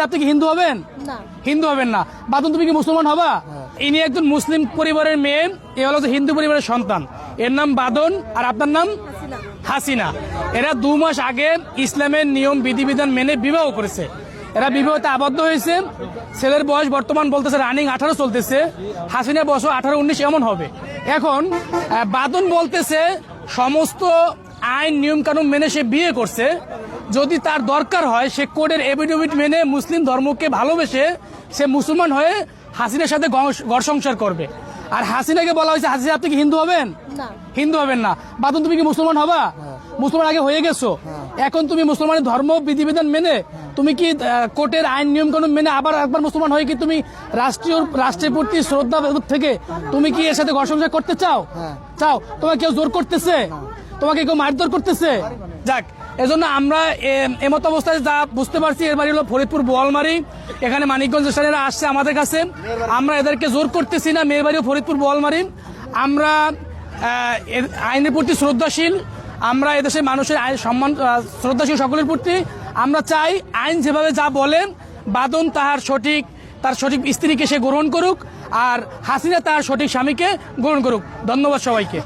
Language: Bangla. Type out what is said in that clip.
আপনি কি হিন্দু হবেন? না। হিন্দু হবেন না। বাদন তুমি কি মুসলমান হবা? ইনি একজন মুসলিম পরিবারের মেয়ে, এ হলো যে হিন্দু পরিবারের সন্তান। এর নাম বাদন আর আপনার নাম হাসিনা। এরা 2 মাস আগে ইসলামের নিয়ম বিধিবিধান মেনে বিবাহ করেছে। এরা বিবাহতে আবদ্ধ হয়েছে। ছেলের বয়স বর্তমান বলতেছে রানিং 18 চলতেছে, হাসিনা বছর 18-19 এমন হবে। এখন বাদন বলতেছে সমস্ত আইন নিয়ম কানুন মেনে সে বিয়ে করছে, যদি তার দরকার হয় সে কোর্টের এফিডেভিট মেনে মুসলিম ধর্মকে ভালোবেসে সে মুসলমান হয়ে হাসিনার সাথে ঘর সংসার করবে। আর হাসিনাকে বলা হয়েছে, হাসিনা আপনি কি হিন্দু হবেন? না। হিন্দু হবেন না। বাদন তুমি কি মুসলমান হবা? মুসলমান আগে হয়ে গেছো, এখন তুমি মুসলমানের ধর্ম বিধিবিধান মেনে তুমি কি কোর্টের আইন নিয়ম কানুন মেনে আবার একবার মুসলমান হয়ে কি তুমি রাষ্ট্রের প্রতি শ্রদ্ধা থেকে তুমি কি এর সাথে ঘর সংসার করতে চাও? চাও। তোমাকে কেউ জোর করতেছে? তোমাকে কেউ মারধর করতেছে? যাক, এজন্য আমরা এমত অবস্থায় যা বুঝতে পারছি, এর বাড়ি হলো ফরিদপুর বোয়ালমারি। এখানে মানিকগঞ্জ স্টেশনেরা আসছে আমাদের কাছে, আমরা এদেরকে জোর করতেছি না। মেয়ের বাড়িও ফরিদপুর বোয়ালমারি। আমরা আইনের প্রতি শ্রদ্ধাশীল, আমরা এদেশের মানুষের আইন সম্মান শ্রদ্ধাশীল সকলের প্রতি। আমরা চাই আইন যেভাবে যা বলেন বাদন তার সঠিক স্ত্রীকে সে গ্রহণ করুক, আর হাসিনা তার সঠিক স্বামীকে গ্রহণ করুক। ধন্যবাদ সবাইকে।